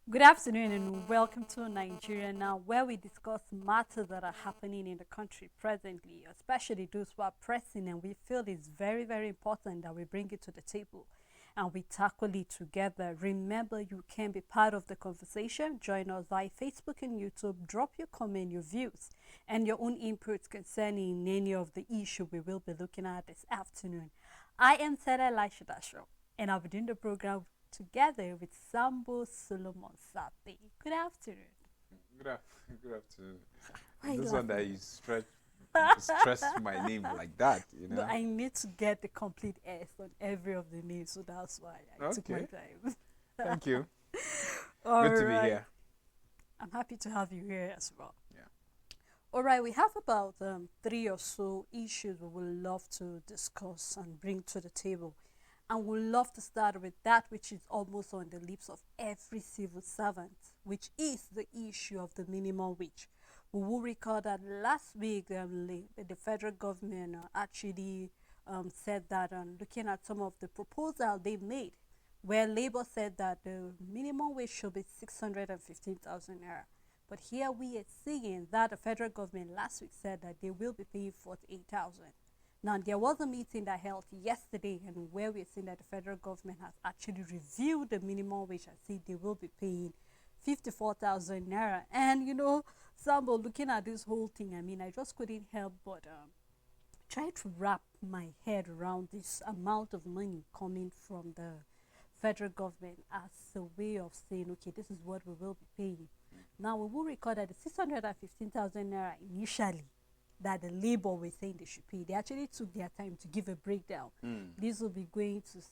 Good afternoon and welcome to Nigeria Now, where we discuss matters that are happening in the country presently, especially those who are pressing, and we feel it's very, very important that we bring it to the table and we tackle it together. Remember, you can be part of the conversation. Join us via Facebook and YouTube. Drop your comment, your views, and your own inputs concerning any of the issue we will be looking at this afternoon. I am Sarah Lashidasho, and I'll be doing the program together with Sambo Solomon Sapi. Good afternoon. Good afternoon. Why are you This one laughing? that you stress my name like that, you No, know? I need to get the complete S on every of the names, so that's why I took my Okay, time. thank you. All Good to be right. here. I'm happy to have you here as well. Yeah. All right, we have about three or so issues we would love to discuss and bring to the table. And we'd love to start with that which is almost on the lips of every civil servant, which is the issue of the minimum wage. We will recall that last week the federal government actually said that looking at some of the proposal they made, where Labour said that the minimum wage should be 615,000 naira. But here we are seeing that the federal government last week said that they will be paying 48,000. Now, there was a meeting that held yesterday, and where we're seeing that the federal government has actually reviewed the minimum wage and said they will be paying 54,000 naira. And Sambo, looking at this whole thing, I mean, I just couldn't help but try to wrap my head around this amount of money coming from the federal government as a way of saying, okay, this is what we will be paying. Now, we will record that the 615,000 naira initially that the labor were saying they should pay, they actually took their time to give a breakdown. Mm. This will be going to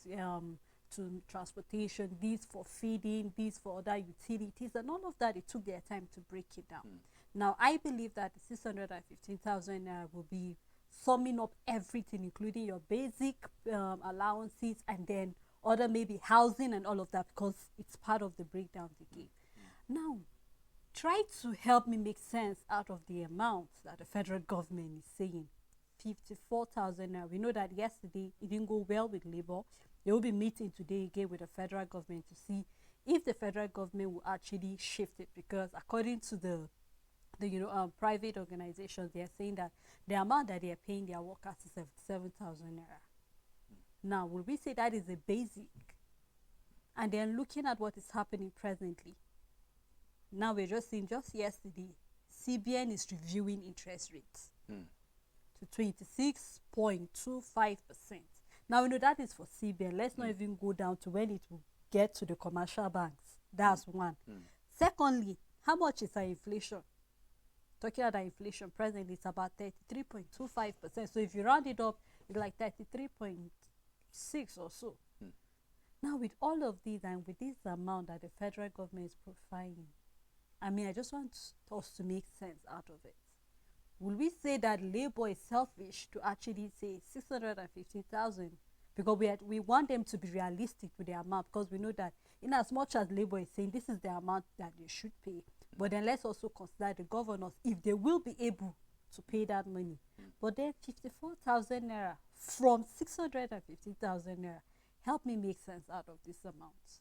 transportation, this for feeding, this for other utilities, and all of that. It took their time to break it down. Mm. Now, I believe that the 615,000 will be summing up everything, including your basic allowances and then other maybe housing and all of that, because it's part of the breakdown they gave. Now, try to help me make sense out of the amount that the federal government is saying. 54,000 now. We know that yesterday it didn't go well with Labour. They will be meeting today again with the federal government to see if the federal government will actually shift it, because according to the private organizations, they are saying that the amount that they are paying their workers is 77,000 naira. Now, will we say that is a basic? And then looking at what is happening presently, now we're just seeing just yesterday, CBN is reviewing interest rates Mm. to 26.25%. Now we know that is for CBN. Let's not even go down to when it will get to the commercial banks. That's one. Secondly, how much is our inflation? Talking about inflation presently, it's about 33.25%. So if you round it up, it's like 33.6 or so. Now, with all of these and with this amount that the federal government is providing, I mean, I just want us to make sense out of it. Will we say that Labour is selfish to actually say 650,000? Because we want them to be realistic with the amount, because we know that in as much as Labour is saying this is the amount that they should pay, but then let's also consider the governors if they will be able to pay that money. But then 54,000 naira from 650,000 naira, help me make sense out of this amount.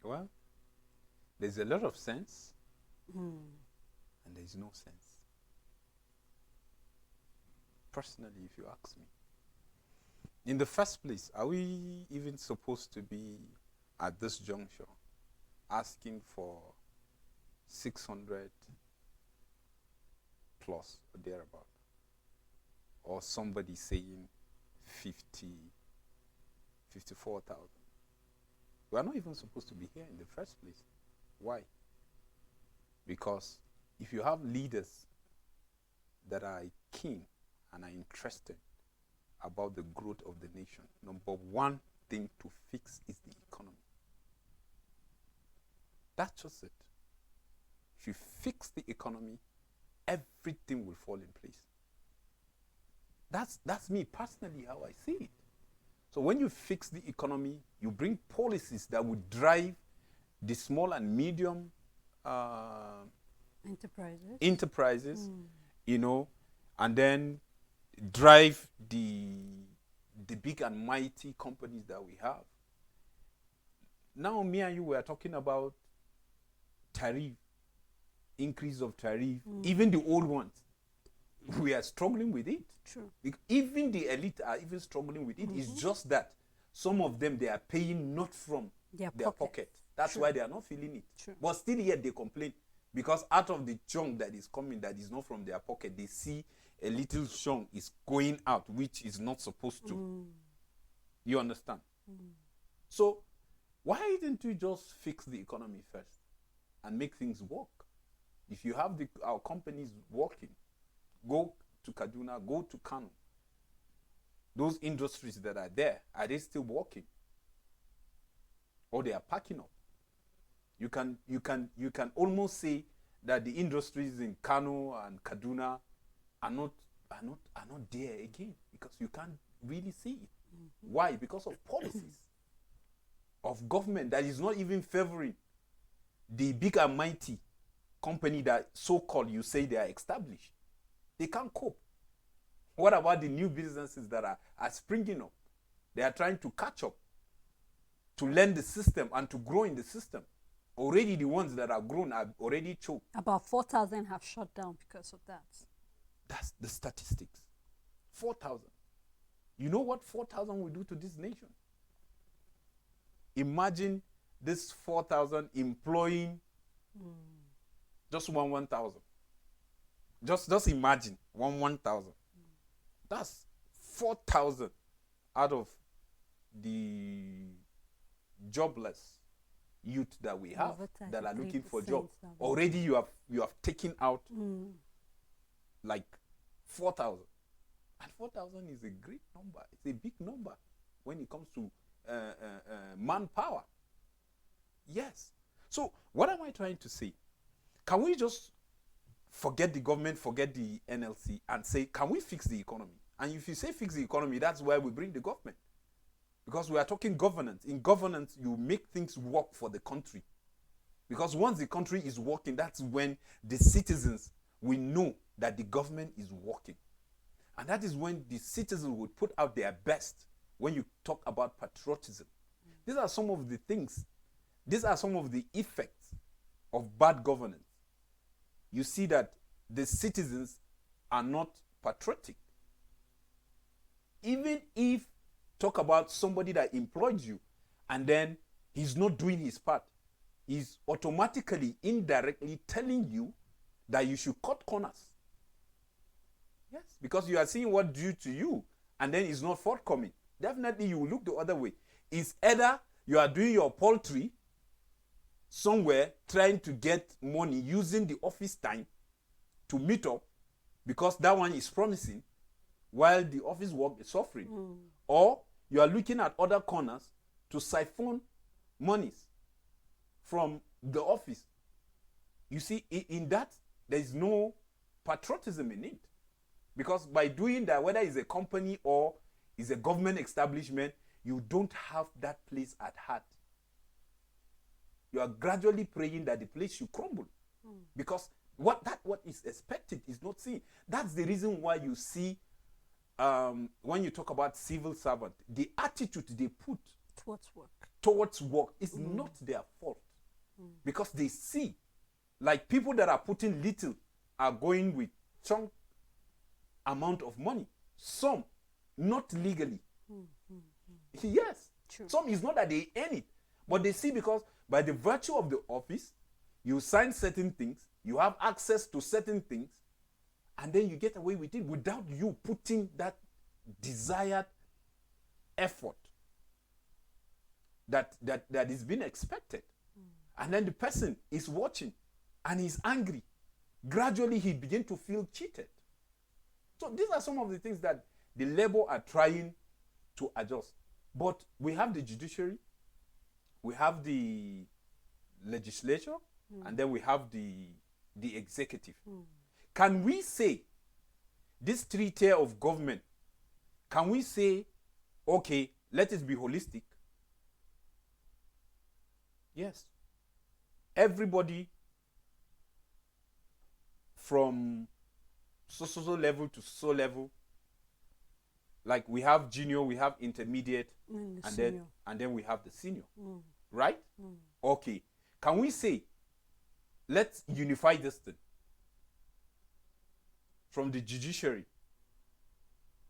Well, there's a lot of sense Hmm. and there's no sense. Personally, if you ask me. In the first place, are we even supposed to be at this juncture asking for 600 plus or thereabout? Or somebody saying 50, 54,000? We are not even supposed to be here in the first place. Why? Because if you have leaders that are keen and are interested about the growth of the nation, number one thing to fix is the economy. That's just it. If you fix the economy, everything will fall in place. That's me personally how I see it. So when you fix the economy, you bring policies that would drive the small and medium enterprises, and then drive the big and mighty companies that we have. now me and you were talking about tariff, increase of tariff, even the old ones. We are struggling with it. True. Even the elite are even struggling with it. It's just that some of them, they are paying not from their pocket. That's why they are not feeling it. True. But still yet they complain, because out of the chunk that is coming, that is not from their pocket, they see a little chunk is going out, which is not supposed to. You understand? So why didn't we just fix the economy first and make things work? If you have our companies working, go to Kaduna, go to Kano. Those industries that are there, are they still working? Or they are packing up? You can almost say that the industries in Kano and Kaduna are not there again, because you can't really see it. Why? Because of policies of government that is not even favoring the big and mighty company that so-called you say they are established. They can't cope. What about the new businesses that are springing up? They are trying to catch up, to learn the system and to grow in the system. Already the ones that are grown are already choked. About 4,000 have shut down because of that. That's the statistics. 4,000. You know what 4,000 will do to this nation? Imagine this 4,000 employing just 1,000. Just imagine 1,000. That's 4,000 out of the jobless youth that we have that are looking for jobs. Already you have taken out like 4,000. And 4,000 is a great number. It's a big number when it comes to manpower. Yes. So what am I trying to say? Can we just forget the government, forget the NLC, and say, can we fix the economy? And if you say fix the economy, that's why we bring the government. Because we are talking governance. In governance, you make things work for the country. Because once the country is working, that's when the citizens will know that the government is working. And that is when the citizens will put out their best when you talk about patriotism. These are some of the things, these are some of the effects of bad governance. You see that the citizens are not patriotic. Even if talk about somebody that employed you and then he's not doing his part, he's automatically, indirectly telling you that you should cut corners. Yes, because you are seeing what due to you and then it's not forthcoming. Definitely you will look the other way. It's either you are doing your poultry somewhere trying to get money using the office time to meet up because that one is promising while the office work is suffering. Or you are looking at other corners to siphon monies from the office. You see, in that, there is no patriotism in it. Because by doing that, whether it's a company or it's a government establishment, you don't have that place at heart. You are gradually praying that the place should crumble. Because what is expected is not seen. That's the reason why you see when you talk about civil servant, the attitude they put towards work is not their fault. Because they see, like people that are putting little are going with chunk amount of money. Some, not legally. Yes. True. Some is not that they earn it, but they see because by the virtue of the office, you sign certain things, you have access to certain things, and then you get away with it without you putting that desired effort that is being expected. And then the person is watching and he's angry. Gradually he begins to feel cheated. So these are some of the things that the Labour are trying to adjust. But we have the judiciary, we have the legislature, and then we have the executive. Can we say this 3-tier of government, can we say, okay, let it be holistic? Yes. Everybody from so level to so level, like we have junior, we have intermediate, and then we have the senior. right? Okay. Can we say, let's unify this thing from the judiciary?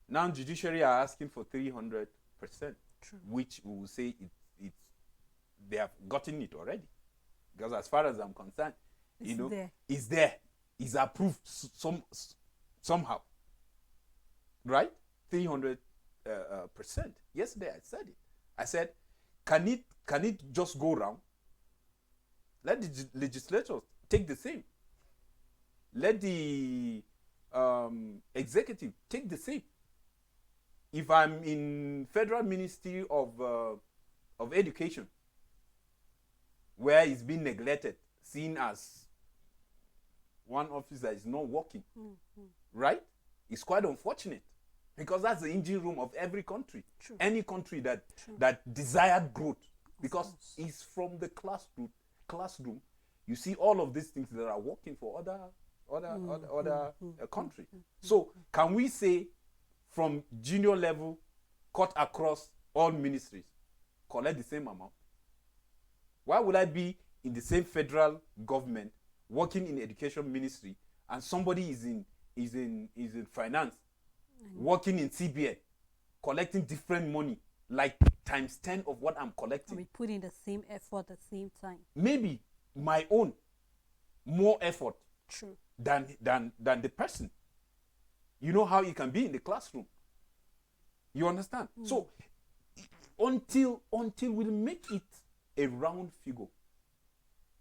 Now, judiciary are asking for 300%, which we will say they have gotten it already. Because as far as I'm concerned, it's there. It's approved somehow. Right? 300%. Yesterday I said it. I said, can it just go round? Let the legislators take the same. Let the executive take the same. If I'm in Federal Ministry of Education, where it's been neglected, seen as one office that is not working, right? It's quite unfortunate, because that's the engine room of every country. True. Any country that desired growth, because it's from the classroom. You see all of these things that are working for other country. So can we say, from junior level, cut across all ministries, collect the same amount? Why would I be in the same federal government, working in education ministry, and somebody is in finance, working in CBN, collecting different money, like times 10 of what I'm collecting? We put in the same effort at the same time. Maybe my own more effort. True. than the person. You know how you can be in the classroom. You understand? So until we make it a round figure,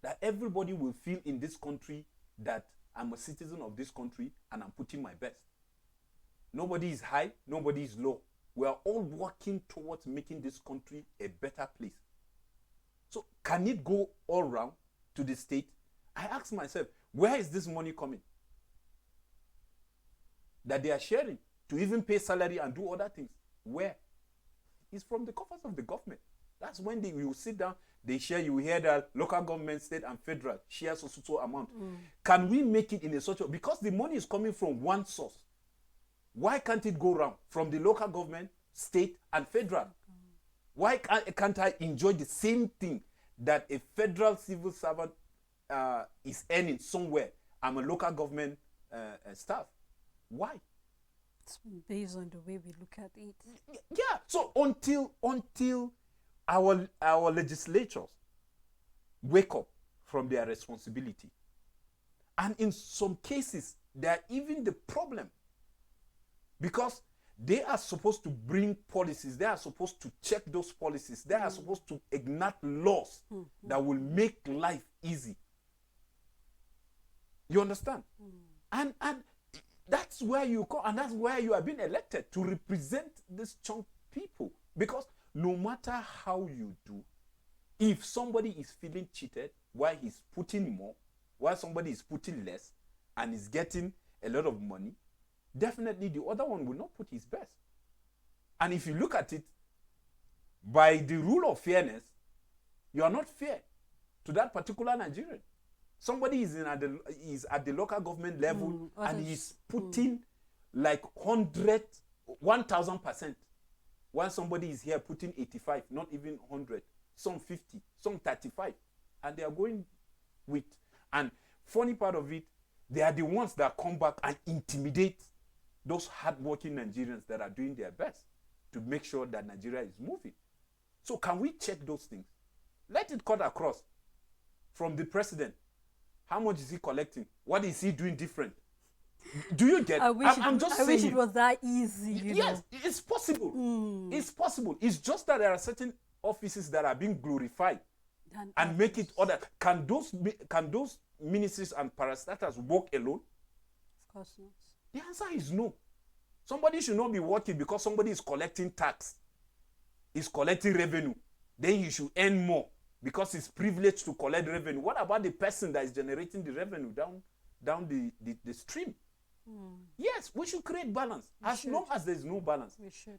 that everybody will feel in this country that I'm a citizen of this country and I'm putting my best. Nobody is high, nobody is low. We are all working towards making this country a better place. So can it go all round to the state? I ask myself, where is this money coming that they are sharing to even pay salary and do other things? Where? It's from the coffers of the government. That's when we will sit down, they share. You will hear that local government, state and federal share so amount. Can we make it in a such a, because the money is coming from one source, why can't it go round from the local government, state and federal? Why can't I enjoy the same thing that a federal civil servant is earning somewhere? I'm a local government staff. Why? It's based on the way we look at it. Yeah. So until our legislatures wake up from their responsibility, and in some cases they are even the problem, because they are supposed to bring policies, they are supposed to check those policies, they are supposed to enact laws that will make life easy. You understand? And that's where you come, and that's where you are being elected, to represent this chunk people. Because no matter how you do, if somebody is feeling cheated while he's putting more, while somebody is putting less and is getting a lot of money, definitely the other one will not put his best. And if you look at it, by the rule of fairness, you are not fair to that particular Nigerian. Somebody is at the local government level and he's putting like 1,000%, while somebody is here putting 85, not even 100, some 50, some 35, and they are going with. And funny part of it, they are the ones that come back and intimidate those hardworking Nigerians that are doing their best to make sure that Nigeria is moving. So can we check those things? Let it cut across from the president. How much is he collecting? What is he doing different? Do you get? I wish it was that easy. Yes, it's possible. It's possible. It's just that there are certain offices that are being glorified and make it other. Can those ministries and parastatals work alone? Of course not. The answer is no. Somebody should not be working because somebody is collecting tax, is collecting revenue. Then you should earn more because it's privileged to collect revenue. What about the person that is generating the revenue down the stream? Yes, we should create balance. As long as there's no balance,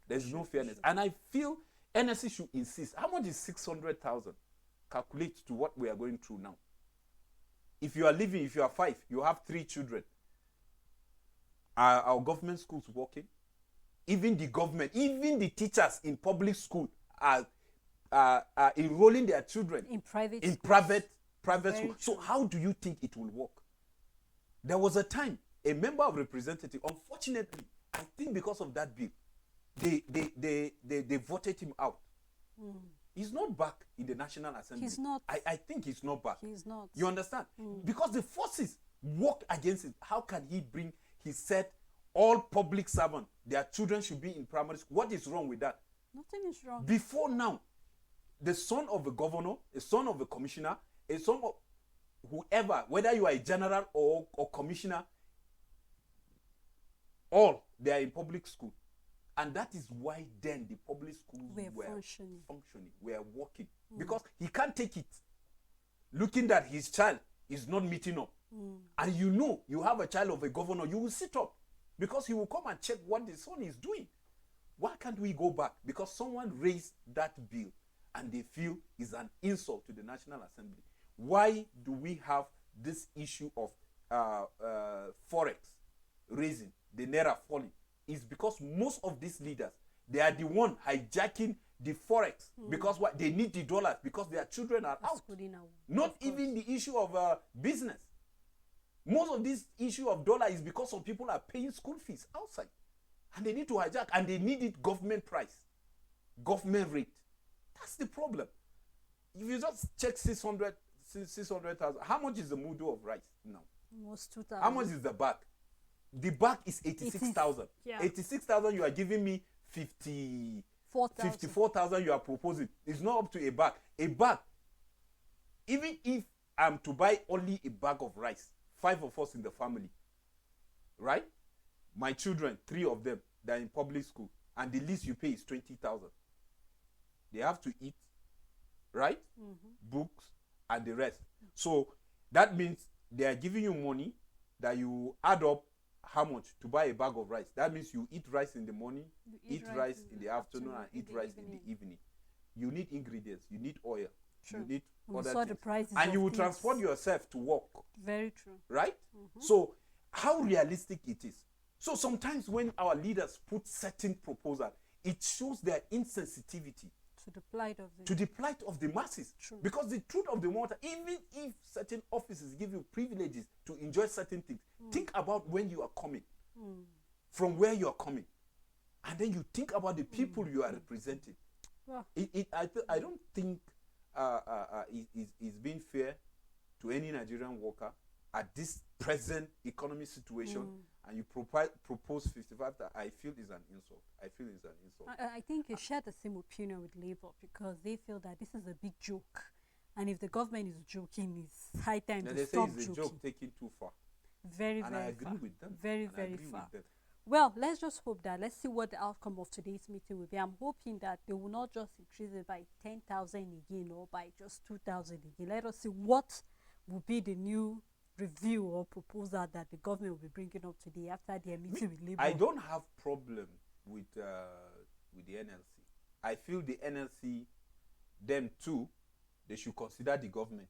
there's no fairness. And I feel NSC should insist. How much is 600,000? Calculate to what we are going through now. If you are living, if you are 5, you have 3 children. Are our government schools working? Even the government, even the teachers in public school are enrolling their children In private in schools. private Very school. So true. how do you think it will work? There was a time a member of representative, unfortunately, I think because of that bill, they voted him out. He's not back in the National Assembly. He's not. I think he's not back. He's not. You understand? Because the forces work against it. How can he bring? He said all public servants, their children should be in primary school. What is wrong with that? Nothing is wrong. Before now, the son of a governor, a son of a commissioner, a son of whoever, whether you are a general or commissioner, all they are in public school. And that is why then the public schools were functioning, were working. Because he can't take it. Looking that his child is not meeting up. And you know you have a child of a governor, you will sit up. Because he will come and check what the son is doing. Why can't we go back? Because someone raised that bill and they feel is an insult to the National Assembly. Why do we have this issue of forex raising, the naira falling? It's because most of these leaders, they are the one hijacking the forex because what they need the dollars because their children are out. Not even the issue of business. Most of this issue of dollar is because some people are paying school fees outside. And they need to hijack and they need it government price, government rate. That's the problem. If you just check 600,000, how much is the mudu of rice now? Almost 2,000. How much is the bag? The bag is 86,000. Yeah. 86,000, you are giving me 54,000 you are proposing. It's not up to a bag. A bag, even if I'm to buy only a bag of rice, 5 of us in the family, right? My children, 3 of them, they're in public school, and the least you pay is 20,000. They have to eat, right? Books and the rest. So that means they are giving you money that you add up how much to buy a bag of rice. That means you eat rice in the morning, eat rice in the afternoon, and eat rice in the evening. You need ingredients, you need oil, True. you need We other saw things. the prices And of you will things. transport yourself to work, Very true. right? So how realistic it is. So sometimes when our leaders put certain proposal, it shows their insensitivity To the plight of the to the plight of the masses. True. Because the truth of the matter, even if certain offices give you privileges to enjoy certain things, think about when you are coming, from where you are coming, and then you think about the people you are representing. Well, I don't think it's being fair to any Nigerian worker at this present economic situation, and you propose 55. That I feel is an insult. I feel it's an insult. I think you share the same opinion with Labour because they feel that this is a big joke. And if the government is joking, it's high time And to they say stop it's a joking. joke taken too far. Very, And very I agree far. with them. Very, And I very agree far. with them. Well, let's just hope that. Let's see what the outcome of today's meeting will be. I'm hoping that they will not just increase it by 10,000 again or by just 2,000 again. Let us see what will be the new review or proposal that the government will be bringing up today after their meeting with Labour. I don't have problem with the NLC. I feel the NLC, them too, they should consider the government.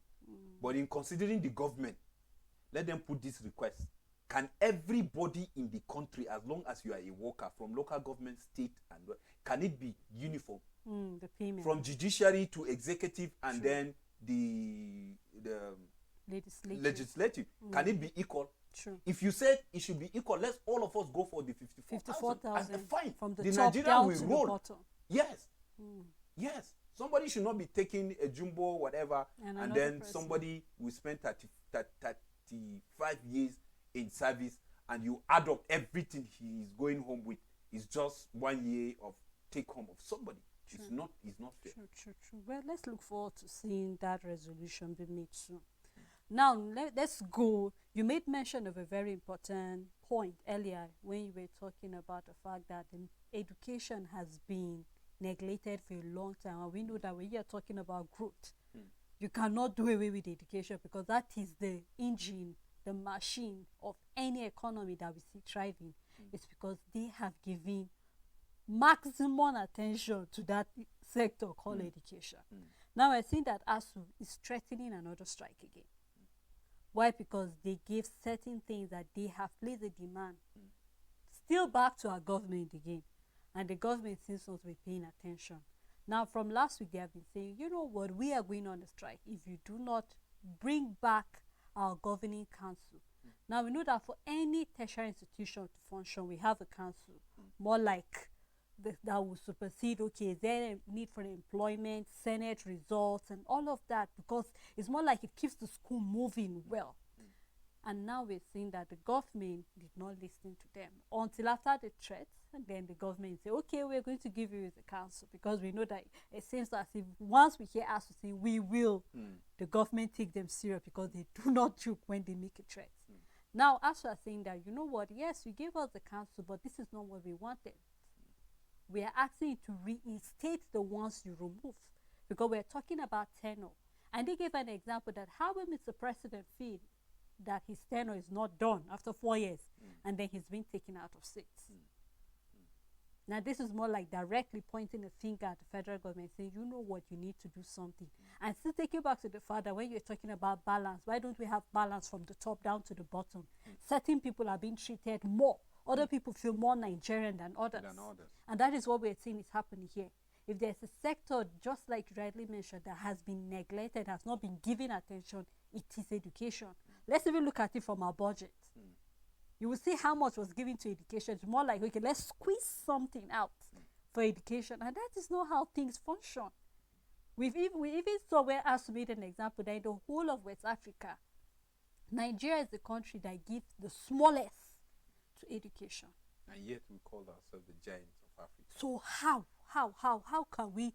But in considering the government, let them put this request. Can everybody in the country, as long as you are a worker from local government, state, and can it be uniform? The payment. From judiciary to executive and then the legislative. Can it be equal? True. If you said it should be equal, let's all of us go for the 54,000. And fine. From the the top Nigerian down will to roll. the bottom. Yes. Yes. Somebody should not be taking a jumbo, whatever, And and another then person. somebody will spend 35 years in service, and you add up everything he is going home with. It's just 1 year of take home of somebody. It's not fair. True. Well, let's look forward to seeing that resolution be made soon. Now, let's go. You made mention of a very important point earlier when you were talking about the fact that education has been neglected for a long time. And we know that when you are talking about growth, you cannot do away with education because that is the engine, the machine of any economy that we see thriving. It's because they have given maximum attention to that sector called education. Now I think that ASU is threatening another strike again. Why? Because they gave certain things that they have placed a demand still back to our government again, and the government seems not to be paying attention. Now, from last week, they have been saying, you know what, we are going on a strike if you do not bring back our governing council. Now, we know that for any tertiary institution to function, we have a council, more like that will supersede, okay, is there a need for employment, Senate results, and all of that, because it's more like it keeps the school moving well. And now we're seeing that the government did not listen to them until after the threats, and then the government say, okay, we're going to give you the council, because we know that it seems as if once we hear us say we will, the government take them serious, because they do not joke when they make a threat. Now, as we are saying that, you know what, yes, you gave us the council, but this is not what we wanted. We are asking you to reinstate the ones you removed, because we're talking about tenure. And they gave an example that how will Mr. President feel that his tenure is not done after 4 years, and then he's been taken out of seats. Now, this is more like directly pointing a finger at the federal government, saying, you know what, you need to do something. And still take you back to the father, when you're talking about balance, why don't we have balance from the top down to the bottom? Certain people are being treated more. Other people feel more Nigerian than others. And that is what we're seeing is happening here. If there's a sector, just like you rightly mentioned, that has been neglected, has not been given attention, it is education. Let's even look at it from our budget. You will see how much was given to education. It's more like, okay, let's squeeze something out for education. And that is not how things function. We even saw, where as made an example, that in the whole of West Africa, Nigeria is the country that gives the smallest to education. And yet we call ourselves the giants of Africa. So how can we,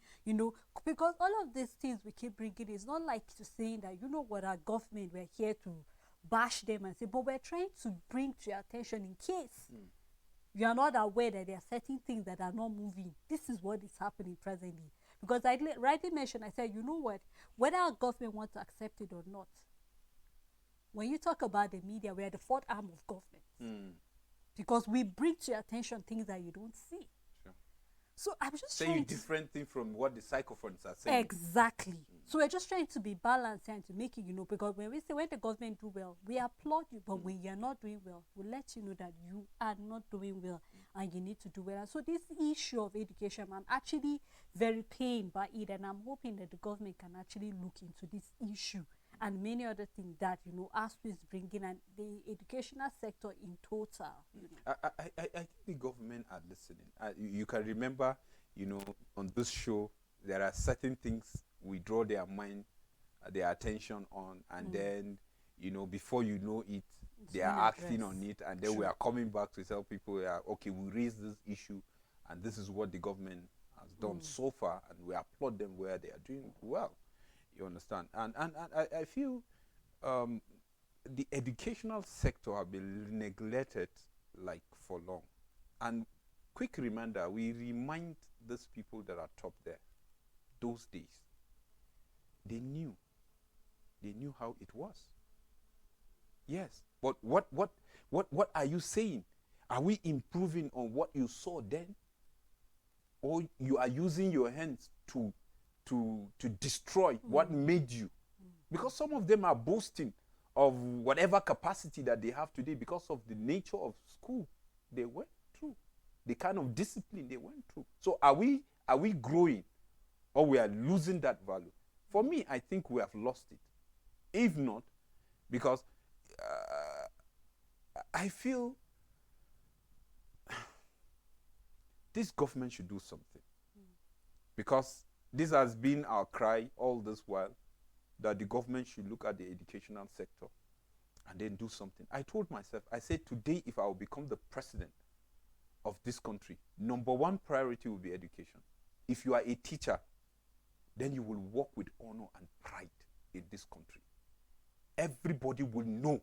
because all of these things we keep bringing is not like to saying that, you know what, our government, we're here to bash them and say, but we're trying to bring to your attention in case you are not aware that there are certain things that are not moving. This is what is happening presently. Because I rightly mentioned, I said, you know what, whether our government wants to accept it or not, when you talk about the media, we are the fourth arm of government. Because we bring to your attention things that you don't see. Sure. So I'm just saying different thing from what the psychophones are saying. Exactly. So we're just trying to be balanced and to make it, because when we say when the government do well, we applaud you, but when you're not doing well, we'll let you know that you are not doing well and you need to do well. And so this issue of education, I'm actually very pained by it, and I'm hoping that the government can actually look into this issue and many other things that, ASU is bringing, and the educational sector in total. I think the government are listening. You can remember, on this show, there are certain things we draw their mind, their attention on, and then, before you know it, they are acting on it, and then we are coming back to tell people, okay, we raised this issue, and this is what the government has done so far, and we applaud them where they are doing well. You understand? And I feel the educational sector have been neglected like for long. And quick reminder, we remind these people that are top there, those days, they knew how it was. Yes, but what are you saying? Are we improving on what you saw then? Or you are using your hands to destroy what made you? Because some of them are boasting of whatever capacity that they have today because of the nature of school they went through, the kind of discipline they went through. So are we growing, or we are losing that value? For me, I think we have lost it. If not, because I feel this government should do something. Because this has been our cry all this while, that the government should look at the educational sector and then do something. I told myself, I said, today, if I will become the president of this country, number one priority will be education. If you are a teacher, then you will work with honor and pride in this country. Everybody will know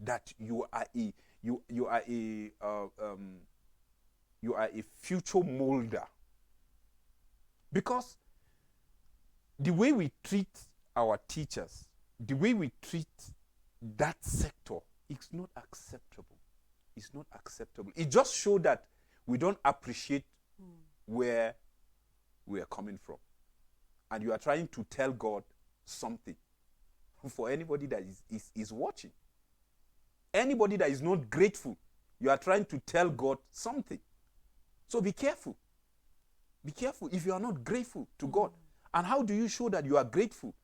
that you are a future molder. Because the way we treat our teachers, the way we treat that sector, it's not acceptable. It's not acceptable. It just shows that we don't appreciate where we are coming from. And you are trying to tell God something. For anybody that is watching, anybody that is not grateful, you are trying to tell God something. So be careful. Be careful if you are not grateful to God. And how do you show that you are grateful?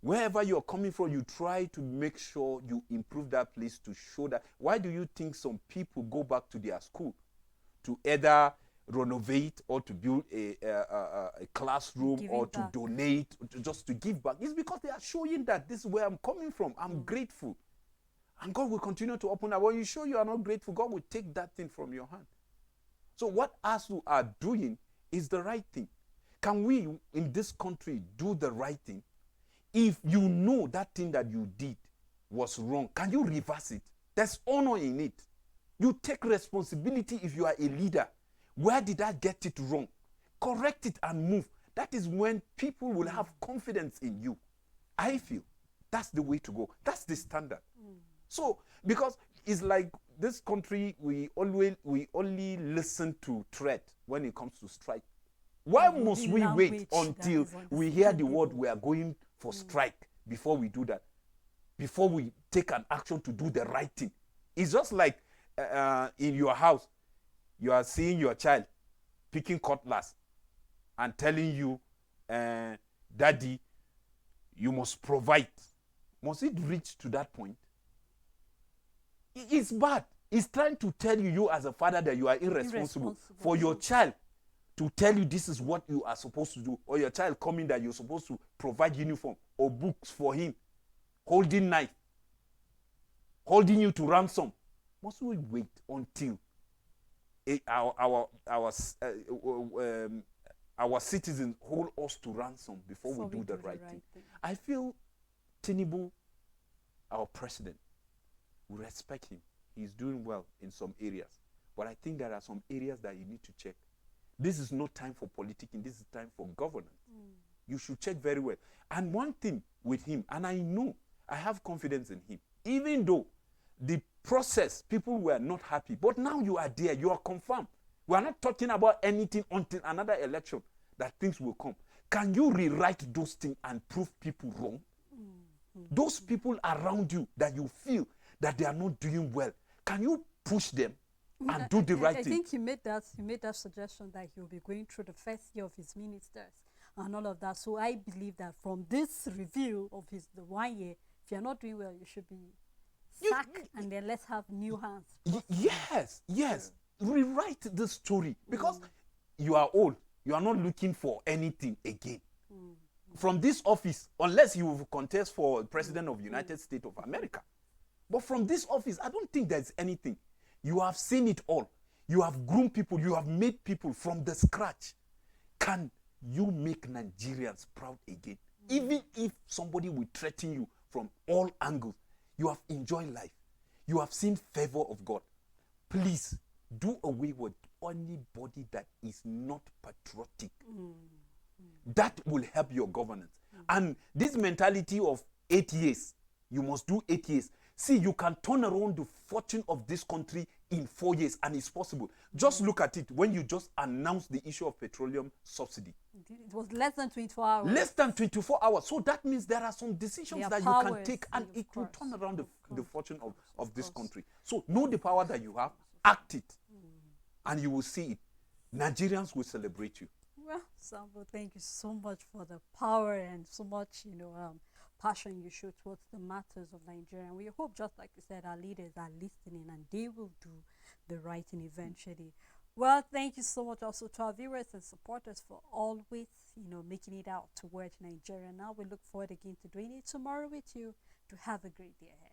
Wherever you're coming from, you try to make sure you improve that place to show that. Why do you think some people go back to their school to either renovate or to build a classroom Giving or to back. donate, or just to give back? It's because they are showing that this is where I'm coming from. I'm grateful. And God will continue to open up. When you show you are not grateful, God will take that thing from your hand. So what ASU are doing is the right thing. Can we in this country do the right thing? If you know that thing that you did was wrong, can you reverse it? There's honor in it. You take responsibility if you are a leader. Where did I get it wrong? Correct it and move. That is when people will have confidence in you. I feel that's the way to go. That's the standard. So, because it's like this country, we only listen to threat when it comes to strike. Why must we wait until we hear the word we are going for strike before we do that? Before we take an action to do the right thing? It's just like in your house, you are seeing your child picking cutlass and telling you, Daddy, you must provide. Must it reach to that point? It's bad. It's trying to tell you as a father that you are irresponsible. For your child to tell you this is what you are supposed to do, or your child coming that you're supposed to provide uniform or books for him, holding knife, holding you to ransom. Must we wait until our citizens hold us to ransom before we do the right thing? I feel Tinubu, our president, we respect him. He's doing well in some areas. But I think there are some areas that you need to check. This is no time for politicking. This is time for governance. You should check very well. And one thing with him, and I know, I have confidence in him, even though the process, people were not happy. But now you are there. You are confirmed. We are not talking about anything until another election that things will come. Can you rewrite those things and prove people wrong? Those people around you that you feel that they are not doing well, can you push them and do the right thing? I think he made that suggestion that he'll be going through the first year of his ministers and all of that. So I believe that from this review of the 1 year, if you're not doing well, you should be sacked, and then let's have new hands. Yes. Rewrite the story, because you are old. You are not looking for anything again. From this office, unless you will contest for president of the United States of America. But from this office, I don't think there's anything. You have seen it all. You have groomed people. You have made people from the scratch. Can you make Nigerians proud again? Even if somebody will threaten you from all angles, you have enjoyed life. You have seen favor of God. Please do away with anybody that is not patriotic. That will help your governance. And this mentality of 8 years, you must do 8 years. See, you can turn around the fortune of this country in 4 years, and it's possible. Just look at it when you just announced the issue of petroleum subsidy. It was less than 24 hours. Less than 24 hours. So that means there are some decisions that you can take, and it will turn around the fortune of this country. So know the power that you have, act it, and you will see it. Nigerians will celebrate you. Well, Sambo, thank you so much for the power and so much, passion you show towards the matters of Nigeria. And we hope, just like you said, our leaders are listening and they will do the right thing eventually. Well, thank you so much also to our viewers and supporters for always, making it out towards Nigeria. Now we look forward again to doing it tomorrow with you. To have a great day ahead.